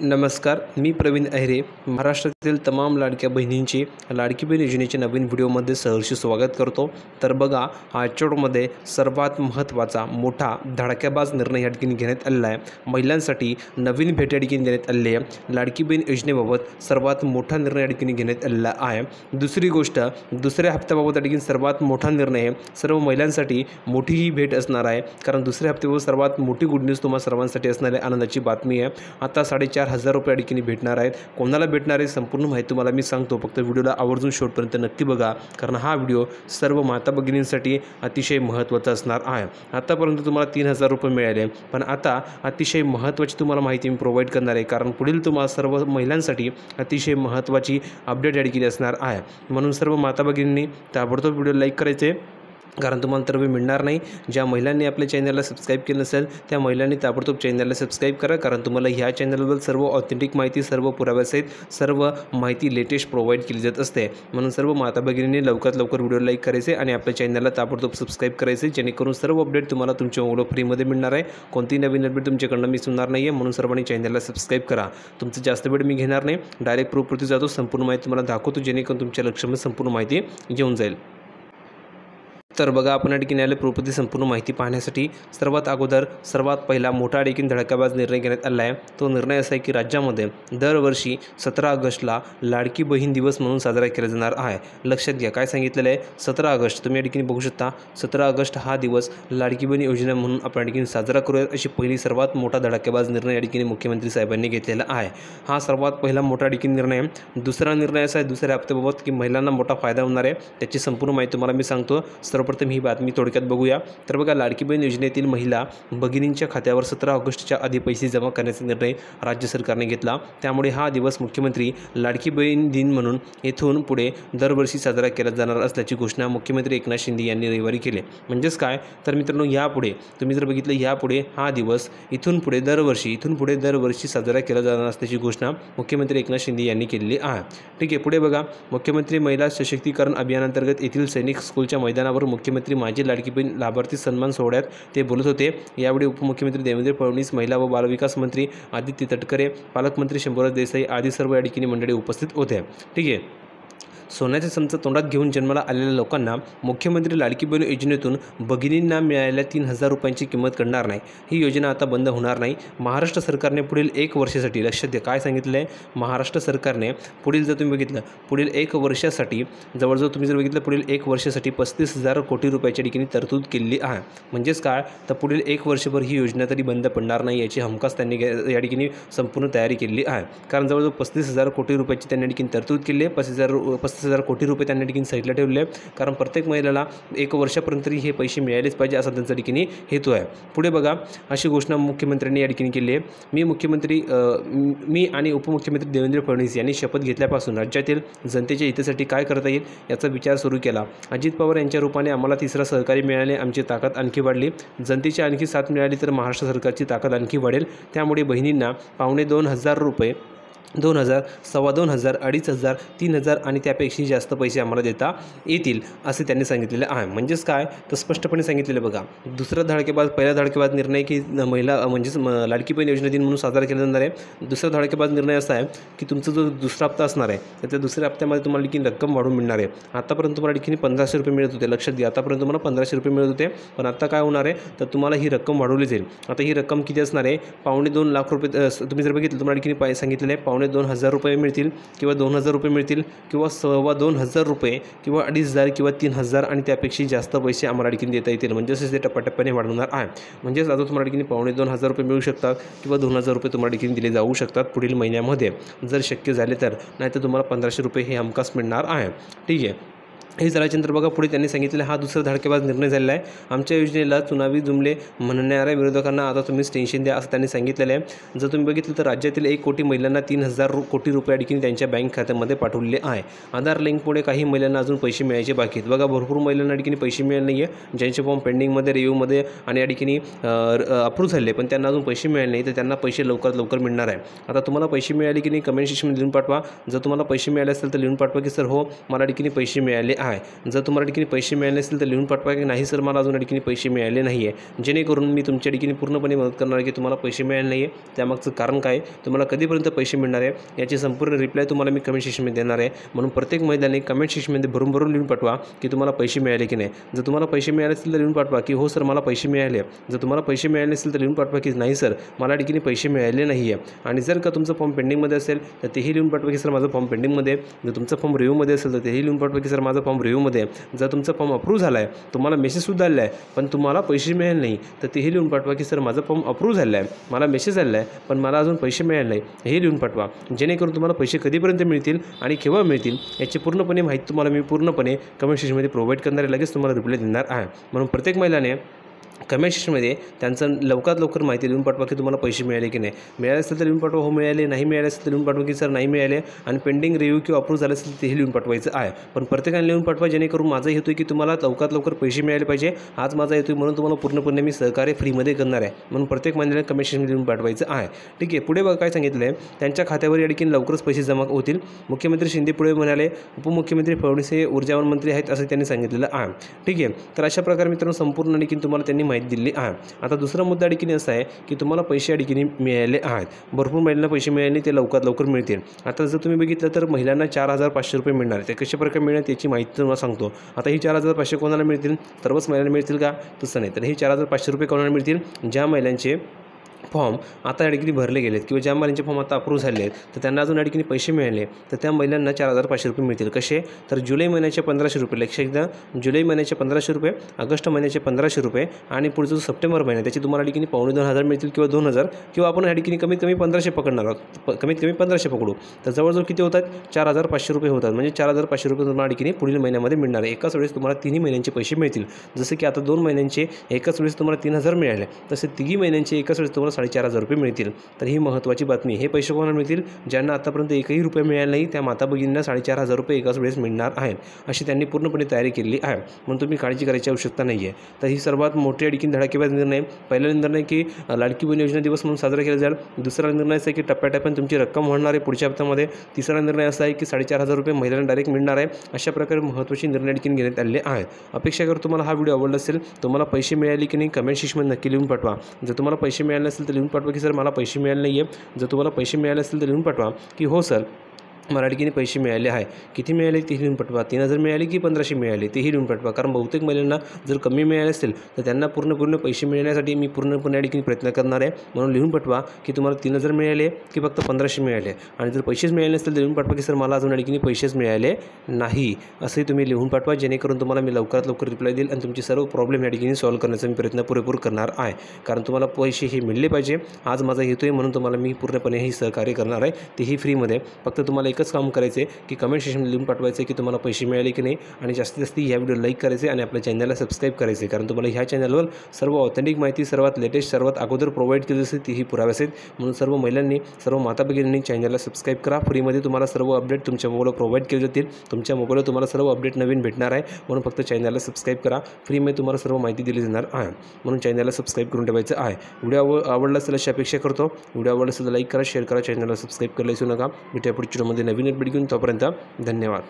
नमस्कार, मी प्रवीण अहिरे. महाराष्ट्रातील तमाम लाडक्या बहिणींची लाडकी बहीण योजनेच्या नवीन व्हिडिओमध्ये सहर्ष स्वागत करतो. तर बघा, आजच्या व्हिडिओमध्ये सर्वात महत्त्वाचा मोठा धडाक्याबाज निर्णय या ठिकाणी घेण्यात आलेला आहे. महिलांसाठी नवीन भेट या ठिकाणी देण्यात आलेली आहे. लाडकी बहीण योजनेबाबत सर्वात मोठा निर्णय या ठिकाणी घेण्यात आलेला आहे. दुसरी गोष्ट, दुसऱ्या हप्त्याबाबत या ठिकाणी सर्वात मोठा निर्णय सर्व महिलांसाठी मोठी ही भेट असणार आहे. कारण दुसऱ्या हप्त्याबाबत सर्वात मोठी गुड न्यूज तुम्हाला सर्वांसाठी असणारी आनंदाची बातमी आहे. आता 4,500 रुपये या ठिकाणी भेटणार आहेत. कोणाला भेटणार आहे संपूर्ण माहिती तुम्हाला मी सांगतो. फक्त व्हिडिओला आवर्जून शेवटपर्यंत नक्की बघा, कारण हा व्हिडिओ सर्व माता भगिनींसाठी अतिशय महत्त्वाचा असणार आहे. आतापर्यंत तुम्हाला 3,000 रुपये मिळाले, पण आता अतिशय महत्त्वाची तुम्हाला माहिती मी प्रोव्हाइड करणार आहे. कारण पुढील तुम्हाला सर्व महिलांसाठी अतिशय महत्त्वाची अपडेट या ठिकाणी असणार आहे. म्हणून सर्व माता भगिनींनी ताबडतोब व्हिडिओ लाईक करायचे, कारण तुम्हाला तर वेळ मिळणार नाही. ज्या महिलांनी आपल्या चॅनलला सबस्क्राईब केलं नसेल त्या महिलांनी ताबडतोब चॅनलला सबस्क्राईब करा, कारण तुम्हाला ह्या चॅनलबद्दल सर्व ऑथेंटिक माहिती, सर्व पुराव्यासहित सर्व माहिती लेटेस्ट प्रोव्हाइड केली जात असते. म्हणून सर्व माता भगिनींनी लवकरात लवकर व्हिडिओ लाईक करायचे आणि आपल्या चॅनलला ताबडतोब सबस्क्राईब करायचे, जेणेकरून सर्व अपडेट तुम्हाला तुमच्या मोबाईल फ्रीमध्ये मिळणार आहे. कोणतीही नवीन अपडेट तुमच्याकडनं मिस होणार नाही आहे. म्हणून सर्वांनी चॅनलला सबस्क्राईब करा. तुमचं जास्त वेळ मी घेणार नाही, डायरेक्ट प्रूफवरती जातो, संपूर्ण माहिती तुम्हाला दाखवतो, जेणेकरून तुमच्या लक्षामध्ये संपूर्ण माहिती घेऊन जाईल. तर बघा, आपण या ठिकाणी आले प्रोपती संपूर्ण माहिती पाहण्यासाठी. सर्वात अगोदर सर्वात पहिला मोठा देखील धडाक्याबाज निर्णय घेण्यात आला आहे. तो निर्णय असा आहे की राज्यामध्ये दरवर्षी 17 ऑगस्टला लाडकी बहीण दिवस म्हणून साजरा केला जाणार आहे. लक्षात घ्या काय सांगितलेलं आहे. 17 ऑगस्ट तुम्ही या ठिकाणी बघू शकता. 17 ऑगस्ट हा दिवस लाडकी बहीण योजना म्हणून आपण या ठिकाणी साजरा करूयात, अशी पहिली सर्वात मोठा धडाक्याबाज निर्णय या ठिकाणी मुख्यमंत्री साहेबांनी घेतलेला आहे. हा सर्वात पहिला मोठा देखील निर्णय आहे. दुसरा निर्णय असा आहे दुसऱ्या हप्त्याबाबत की महिलांना मोठा फायदा होणार आहे. त्याची संपूर्ण माहिती तुम्हाला मी सांगतो. सर्वप्रथम ही बातमी थोडक्यात बघूया. तर बघा, लाडकी बहीण योजनेतील महिला भगिनींच्या खात्यावर 17 ऑगस्टच्या आधी पैसे जमा करण्याचा निर्णय राज्य सरकारने घेतला. त्यामुळे हा दिवस मुख्यमंत्री लाडकी बहीण दिन म्हणून येथून पुढे दरवर्षी साजरा केला जाणार असल्याची घोषणा मुख्यमंत्री एकनाथ शिंदे यांनी रविवारी केली. म्हणजेच काय तर मित्रांनो, यापुढे तुम्ही जर बघितलं, यापुढे हा दिवस इथून पुढे दरवर्षी साजरा केला जाणार असल्याची घोषणा मुख्यमंत्री एकनाथ शिंदे यांनी केलेली आहे. ठीक आहे, पुढे बघा. मुख्यमंत्री महिला सशक्तीकरण अभियानांतर्गत येथील सैनिक स्कूलच्या मैदानावर मुख्यमंत्री माझी लाडकी बहीण लाभार्थी सन्मान सोहळ्यात ते बोलत होते. यावेळी उपमुख्यमंत्री देवेंद्र फडणवीस, महिला व बालविकास मंत्री आदित्य तटकरे, पालकमंत्री शंभूराज देसाई आदी सर्व या ठिकाणी मंडळी उपस्थित होते. ठीक आहे. सोन्याचा चमचा तोंडात घेऊन जन्माला आलेल्या लोकांना मुख्यमंत्री लाडकी बहीण योजनेतून भगिनींना मिळालेल्या 3,000 रुपयांची किंमत करणार नाही. ही योजना आता बंद होणार नाही. महाराष्ट्र सरकारने पुढील 1 वर्षासाठी, लक्षात द्या काय सांगितलं आहे, महाराष्ट्र सरकारने पुढील जर तुम्ही बघितलं पुढील 1 वर्षासाठी जवळजवळ तुम्ही जर बघितलं पुढील 1 वर्षासाठी 35,000 कोटी रुपयाच्या ठिकाणी तरतूद केलेली आहे. म्हणजेच काय तर पुढील 1 वर्षभर ही योजना तरी बंद पडणार नाही, याची हमखास त्यांनी या ठिकाणी संपूर्ण तयारी केलेली आहे. कारण जवळजवळ 35,000 कोटी रुपयाची त्यांनी ठिकाणी तरतूद केली आहे. 35,000 कोटी रुपये त्यांनी ठिकाणी साईडला ठेवले आहे. कारण प्रत्येक महिलेला 1 वर्षापर्यंत हे पैसे मिळालेच पाहिजे असा त्यांचा ठिकाणी हेतू आहे. पुढे बघा, अशी घोषणा मुख्यमंत्र्यांनी या ठिकाणी केली आहे. मी आणि उपमुख्यमंत्री देवेंद्र फडणवीस यांनी शपथ घेतल्यापासून राज्यातील जनतेच्या हितासाठी काय करता येईल याचा विचार सुरू केला. अजित पवार यांच्या रूपाने आम्हाला तिसरा सहकारी मिळाले, आमची ताकद आणखी वाढली. जनतेची आणखी साथ मिळाली तर महाराष्ट्र सरकारची ताकद आणखी वाढेल. त्यामुळे बहिणींना $2,500 रुपये, 2,000, 2,500, 2,500, 3,000 आणि त्यापेक्षा जास्त पैसे आम्हाला देता येतील असे त्यांनी सांगितलेले आहे. म्हणजेच काय तर स्पष्टपणे सांगितलेलं बघा. दुसरा धडाकेबाज, पहिला धडाकेबाज निर्णय की महिला म्हणजेच लाडकी बहीण योजना दिन म्हणून साजरा केला जाणार आहे. दुसरा धडाकेबाज निर्णय असा आहे की तुमचा जो दुसरा हप्ता असणार आहे तर त्या दुसऱ्या हप्त्यामध्ये तुम्हाला देखील रक्कम वाढून मिळणार आहे. आतापर्यंत तुम्हाला देखील 1,500 रुपये मिळत होते. लक्षात घ्या, आतापर्यंत तुम्हाला 1,500 रुपये मिळत होते, पण आता काय होणार आहे तर तुम्हाला ही रक्कम वाढवली जाईल. आता ही रक्कम किती असणार आहे, $2.25 लाख रुपये. तुम्ही जर बघितलं तुम्हाला देखील सांगितलेलं आहे $2,500 रुपये मिळतील किंवा 2,000 रुपये मिळतील किंवा 2,2500 रुपये किंवा 2,500 किंवा 3,000 आणि त्यापेक्षा जास्त पैसे आम्हाला ठिकाणी देता येतील. म्हणजेच ते टप्प्याटप्प्याने वाढवणार आहे. म्हणजेच आता तुम्हाला ठिकाणी $2,500 रुपये मिळू शकतात किंवा 2,000 रुपये तुम्हाला ठिकाणी दिले जाऊ शकतात पुढील महिन्यामध्ये जर शक्य झाले तर. नाहीतर तुम्हाला 1,500 रुपये हे हमखास मिळणार आहे. ठीक आहे. हे झाल्यानंतर बघा, पुढे त्यांनी सांगितलेलं हा दुसरा धडकेबाज निर्णय झालेला आहे. आमच्या योजनेला चुनावी जुमले म्हणणाऱ्या विरोधकांना आता तुम्हीच टेन्शन द्या असं त्यांनी सांगितलेलं आहे. जर तुम्ही बघितलं तर राज्यातील 1 कोटी महिलांना 3,000 कोटी रुपये ठिकाणी त्यांच्या बँक खात्यामध्ये पाठवलेले आहे. आधार लिंकमुळे काही महिलांना अजून पैसे मिळायचे बाकी आहेत. बघा, भरपूर महिलांना ठिकाणी पैसे मिळाले नाही आहे, ज्यांचे फॉर्म पेंडिंगमध्ये, रिव्ह्यूमध्ये आणि या ठिकाणी अप्रूव्ह झाले, पण त्यांना अजून पैसे मिळाले नाही. तर त्यांना पैसे लवकरात लवकर मिळणार आहे. आता तुम्हाला पैसे मिळाले की नाही कमेंट सेक्शनमध्ये लिहून पाठवा. जर तुम्हाला पैसे मिळाले असेल तर लिहून पाठवा की सर हो मला ठिकाणी पैसे मिळाले आहे. आहे। जर तुम्हाला ठिकाणी पैसे मिळाले असतील तर लिहून पाठवा की नाही सर मला अजून या ठिकाणी पैसे मिळाले नाही आहे, जेणेकरून मी तुमच्या ठिकाणी पूर्णपणे मदत करणार की तुम्हाला पैसे मिळाले नाही आहे, त्यामागचं कारण काय, तुम्हाला कधीपर्यंत पैसे मिळणार आहे याची संपूर्ण रिप्लाय तुम्हाला मी कमेंट सेक्शनमध्ये देणार आहे। म्हणून प्रत्येक महिलांनी कमेंट सेक्शनमध्ये भरून लिहून पाठवा की तुम्हाला पैसे मिळाले की नाही। जर तुम्हाला पैसे मिळाले असतील तर लिहून पाठवा की हो सर मला पैसे मिळाले। जर तुम्हाला पैसे मिळाले नसतील तर लिहून पाठवा की नाही सर मला या ठिकाणी पैसे मिळाले नाही आहे। आणि जर का तुमचं फॉर्म पेंडिंगमध्ये असेल तर तेही लिहून पाठवा की सर माझं फॉर्म पेंडिंगमध्ये आहे। जर तुमचं फॉर्म रिव्ह्यूमध्ये असेल तर तेही लिहून पाठवा की सर माझं फॉर्म रिव्ह्यूमध्ये आहे। जर तुमचं फॉर्म अप्रूव्ह झाला आहे, तुम्हाला मेसेजसुद्धा आला आहे पण तुम्हाला पैसे मिळाले नाही, तर तेही लिहून पाठवा की सर माझं फॉर्म अप्रूव्ह झालं आहे, मला मेसेज आला आहे पण मला अजून पैसे मिळाले नाही, हे लिहून पाठवा। जेणेकरून तुम्हाला पैसे कधीपर्यंत मिळतील आणि केव्हा मिळतील याची पूर्णपणे माहिती तुम्हाला मी पूर्णपणे कमेंट सेक्शनमध्ये प्रोव्हाइड करणार आहे, लगेच तुम्हाला रिप्लाय देणार आहे। म्हणून प्रत्येक महिलाने कमेंट सेक्शनमध्ये त्यांचं लवकरात लवकर माहिती लिहून पाठवा की तुम्हाला पैसे मिळाले की नाही। मिळाले असेल तर लिहून पाठवा हो मिळाले, नाही मिळाले असेल तर लिहून पाठवा की सर नाही मिळाले, आणि पेंडिंग रिव्ह्यू किंवा अप्रूव्ह झालं असेल तेही लिहून पाठवायचं आहे। पण प्रत्येकाने लिहून पाठवा जेणेकरून माझा हेतू की तुम्हाला लवकरात लवकर पैसे मिळाले पाहिजे, हाच माझा हेतू म्हणून तुम्हाला पूर्णपणे मी सहकार्य फ्रीमध्ये करणार आहे। म्हणून प्रत्येक महिन्याला कमेंट सेक्शनमध्ये लिहून पाठवायचं आहे। ठीक आहे, पुढे बघा काय सांगितलं आहे, त्यांच्या खात्यावर या ठिकाणी लवकरच पैसे जमा होतील। मुख्यमंत्री शिंदे पुढे म्हणाले उपमुख्यमंत्री फडणवीस हे ऊर्जावन मंत्री आहेत असं त्यांनी सांगितलेलं आहे। ठीक आहे, तर अशा प्रकारे मित्रांनो संपूर्ण ठिकाणी तुम्हाला त्यांनी माहिती दिली आहे। आता दुसरा मुद्दा ठिकाणी असा आहे की तुम्हाला पैसे या ठिकाणी मिळाले आहेत, भरपूर महिलांना पैसे मिळाले ते लवकरात लवकर मिळतील। आता जर तुम्ही बघितलं तर महिलांना 4,500 रुपये मिळणार, ते कशा प्रकारे मिळणार याची माहिती तुम्हाला सांगतो। आता ही 4,500 कोणाला मिळतील, सर्वच महिलांना मिळतील का, तसं नाही, तर ही 4,500 रुपये कोणाला मिळतील, ज्या महिलांचे फॉर्म आता या ठिकाणी भरले गेलेत किंवा ज्या महिलांचे फॉर्म आता अप्रूव्ह झाले आहेत तर त्यांना अजून या ठिकाणी पैसे मिळाले तर त्या महिलांना 4,500 रुपये मिळतील। कसे, तर जुलै महिन्याचे 1,500 रुपये, लक्षात घ्या जुलै महिन्याचे 1,500 रुपये, ऑगस्ट महिन्याचे 1,500 रुपये आणि पुढचं जो सप्टेंबर महिना त्याची तुम्हाला या ठिकाणी 2,500 मिळतील किंवा 2,000 किंवा आपण या ठिकाणी कमीत कमी 1,500 पकडणार आहोत, कमीत कमी 1,500 पकडू तर जवळजवळ किती होतात 4,500 रुपये होतात। म्हणजे 4,500 रुपये तुम्हाला या ठिकाणी पुढील महिन्यामध्ये मिळणार आहे। एकाच वेळेस तुम्हाला तिन्ही महिन्यांचे पैसे मिळतील। जसं की आता 2 महिन्यांचे एकाच वेळेस तुम्हाला 3,000 मिळाले, तसे तिघी महिन्यांचे एकाच वेळेस तुम्हाला 4,500 रुपये मिळतील। तर ही महत्त्वाची बातमी, हे पैसे कोणाला मिळतील, ज्यांना आतापर्यंत एकही रुपये मिळाला नाही त्या माता भगिनींना 4,500 रुपये एकाच वेळेस मिळणार आहेत, अशी त्यांनी पूर्णपणे तयारी केलेली आहे। म्हणून तुम्ही काळजी करायची आवश्यकता नाही आहे। तर ही सर्वात मोठी या ठिकाणी धडाकेबाज निर्णय, पहिला निर्णय की लाडकी बहीण योजना दिवस म्हणून साजरा केला जाईल, दुसरा निर्णय असा आहे की टप्प्याटप्प्याने तुमची रक्कम होणार आहे पुढच्या हप्त्यामध्ये, तिसरा निर्णय असा आहे की 4,500 रुपये महिलांना डायरेक्ट मिळणार आहे। अशा प्रकारे महत्त्वाचे निर्णय ठिकाणी घेण्यात आलेले आहेत। अपेक्षा करतो तुम्हाला हा व्हिडिओ आवडला असेल, तुम्हाला पैसे मिळाले की नाही कमेंट सेक्शनमध्ये नक्की लिहून पाठवा। जर तुम्हाला पैसे मिळाले असेल तर लिहून पाठवा की सर मला पैसे मिळाले नाही आहे। जर तुम्हाला पैसे मिळाले असतील तर लिहून पाठवा की हो सर मला या ठिकाणी पैसे मिळाले आहे, किती मिळाले तेही लिहून पाठवा, 3,000 मिळाले की 1,500 मिळाले तेही लिहून पाठवा। कारण बहुतेक महिलांना जर कमी मिळाले असेल तर त्यांना पूर्ण पैसे मिळण्यासाठी मी पूर्णपणे या ठिकाणी प्रयत्न करणार आहे। म्हणून लिहून पाठवा की तुम्हाला 3,000 मिळाले की फक्त 1,500 मिळाले, आणि जर पैसेच मिळाले नसतील तर लिहून पाठवा की सर मला अजून या ठिकाणी पैसेच मिळाले नाही, असंही तुम्ही लिहून पाठवा, जेणेकरून तुम्हाला मी लवकरात लवकर रिप्लाय देईल आणि तुमची सर्व प्रॉब्लेम या ठिकाणी सॉल्व्ह करण्याचा मी प्रयत्न पुरेपूर करणार आहे। कारण तुम्हाला पैसे हे मिळले पाहिजे, आज माझा हेतू आहे, म्हणून तुम्हाला मी पूर्णपणे ही सहकार्य करणार आहे, तेही फ्रीमध्ये। फक्त तुम्हाला एकच काम करायचं आहे की कमेंट सेक्शनमध्ये लिहून पाठवायचं की तुम्हाला पैसे मिळाले की नाही, आणि जास्तीत जास्त ह्या व्हिडिओ लाईक करायचे आणि आपल्या चॅनलला सबस्क्राईब करायचे। कारण तुम्हाला ह्या चॅनलवर सर्व ऑथेंटिक माहिती सर्वात लेटेस्ट सर्वात अगोदर प्रोव्हाइड केली असेल तीही पुरावे असेल। म्हणून सर्व महिलांनी सर्व माता भगिनींनी चॅनलला सबस्क्राईब करा, फ्रीमध्ये तुम्हाला सर्व अपडेट तुमच्या मोबाईलवर प्रोव्हाइड केले जातील। तुमच्या मोबाईलवर तुम्हाला सर्व अपडेट नवीन भेटणार आहे, म्हणून फक्त चॅनलला सबस्क्राईब करा, फ्रीमध्ये तुम्हाला सर्व माहिती दिली जाणार आहे, म्हणून चॅनलला सबस्क्राईब करून ठेवायचं आहे। व्हिडिओ आवडला असेल अशी अपेक्षा करतो, व्हिडिओ आवडला असेल तर लाईक करा, शेअर करा, चॅनलला सबस्क्राईब करायला विसरू नका। भेटूया पुढच्या व्हिडिओमध्ये नवीन अपडेट घेऊन, तोपर्यंत धन्यवाद।